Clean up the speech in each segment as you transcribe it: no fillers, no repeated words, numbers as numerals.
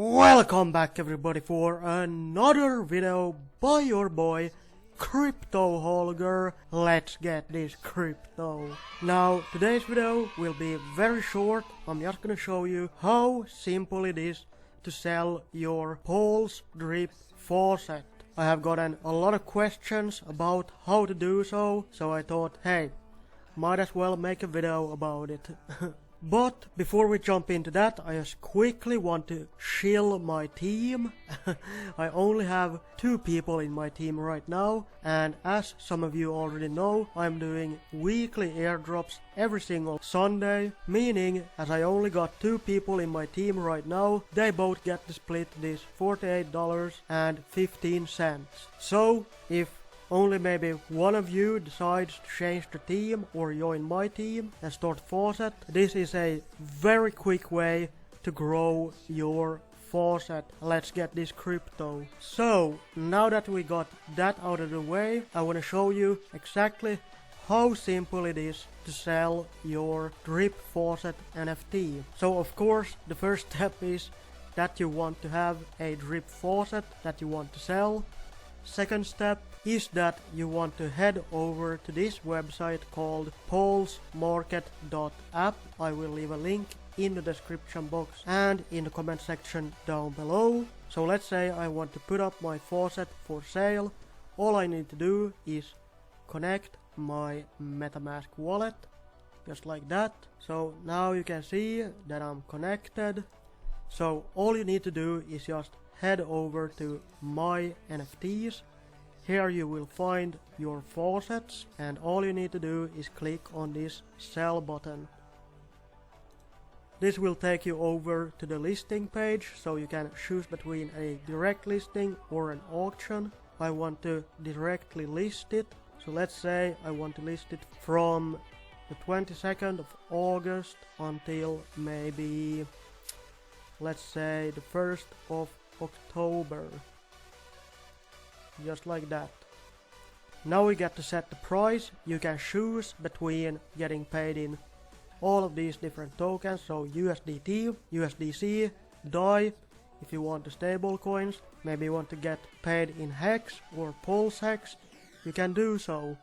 Welcome back everybody for another video by your boy Crypto Holger. Let's get this crypto. Now today's video will be very short. I'm just gonna show you how simple it is to sell your Pulse drip faucet. I have gotten a lot of questions about how to do so I thought, hey, might as well make a video about it. But before we jump into that, I just quickly want to shill my team. I only have 2 people in my team right now, and as some of you already know, I'm doing weekly airdrops every single Sunday, meaning as I only got 2 people in my team right now, they both get to split this $48.15. So if only maybe one of you decides to change the team or join my team and start Faucet, this is a very quick way to grow your Faucet. Let's get this crypto. So now that we got that out of the way, I want to show you exactly how simple it is to sell your drip faucet NFT. So of course the first step is that you want to have a drip faucet that you want to sell. Second step is that you want to head over to this website called pulsemarket.app. I will leave a link in the description box and in the comment section down below. So let's say I want to put up my faucet for sale. All I need to do is connect my MetaMask wallet, just like that. So now you can see that I'm connected. So all you need to do is just head over to my NFTs. Here you will find your faucets, and all you need to do is click on this sell button. This will take you over to the listing page, so you can choose between a direct listing or an auction. I want to directly list it, so let's say I want to list it from the 22nd of August until maybe, let's say, the 1st of October, just like that. Now we get to set the price. You can choose between getting paid in all of these different tokens, so USDT, USDC, DAI, if you want the stable coins, maybe you want to get paid in Hex or Pulse Hex, you can do so.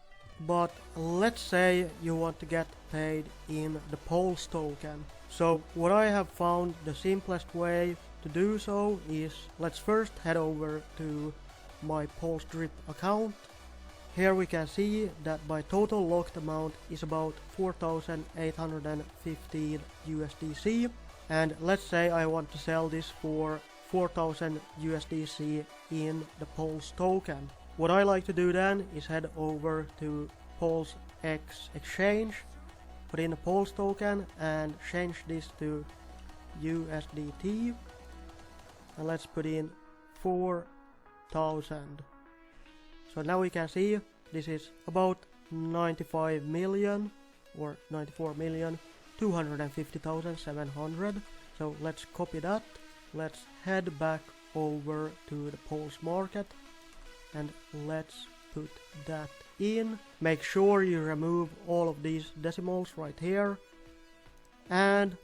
But let's say you want to get paid in the Pulse token. So what I have found the simplest way to do so is, let's first head over to my Pulse drip account. Here we can see that my total locked amount is about 4,815 USDC, and let's say I want to sell this for 4,000 USDC in the Pulse token. What I like to do then is head over to Pulse X exchange, put in a Pulse token and change this to USDT, and let's put in 4,000. So now we can see this is about 95 million or 94,250,700. So let's copy that. Let's head back over to the Pulse market and let's put that in. Make sure you remove all of these decimals right here. And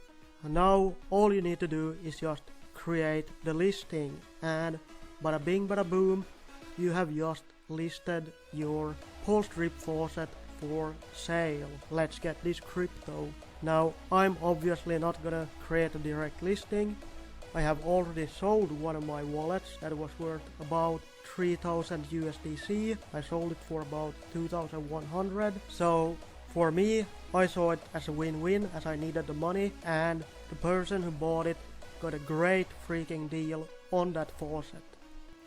now all you need to do is just create the listing, and bada bing bada boom, you have just listed your Pulse drip faucet for sale. Let's get this crypto. Now I'm obviously not gonna create a direct listing. I have already sold one of my wallets that was worth about 3,000 USDC. I sold it for about 2,100. So for me, I saw it as a win-win, as I needed the money, and the person who bought it got a great freaking deal on that faucet.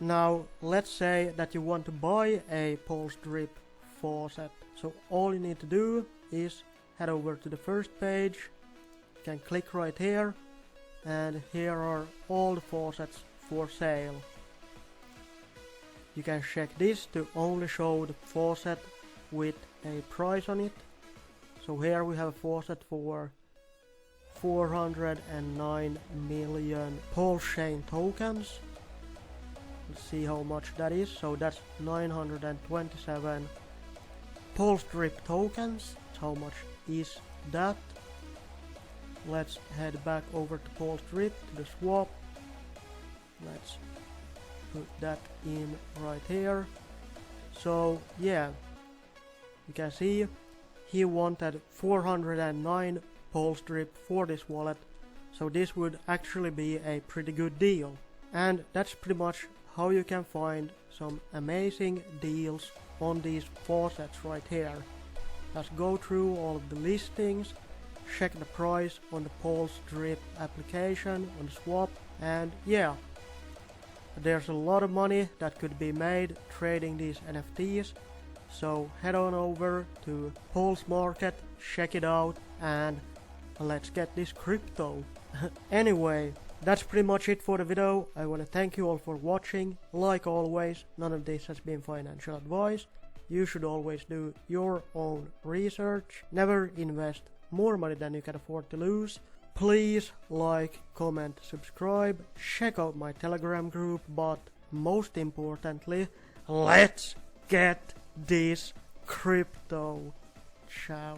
Now let's say that you want to buy a Pulse drip faucet. So all you need to do is head over to the first page. You can click right here, and here are all the faucets for sale. You can check this to only show the faucet with a price on it. So here we have a faucet for 409 million Pulse Chain tokens. Let's see how much that is. So that's 927 Pulse drip tokens. How much is that? Let's head back over to Pulse drip to the swap. let's put that in right here. So yeah, you can see he wanted 409 pDrip for this wallet, so this would actually be a pretty good deal. And that's pretty much how you can find some amazing deals on these faucets right here. Just go through all of the listings, check the price on the pDrip application on the swap, and yeah, there's a lot of money that could be made trading these NFTs. So head on over to Pulse Market, check it out, and let's get this crypto. Anyway, that's pretty much it for the video. I want to thank you all for watching. Like always, none of this has been financial advice. You should always do your own research. Never invest more money than you can afford to lose. Please like, comment, subscribe, check out my Telegram group, but most importantly, let's get this crypto. Ciao.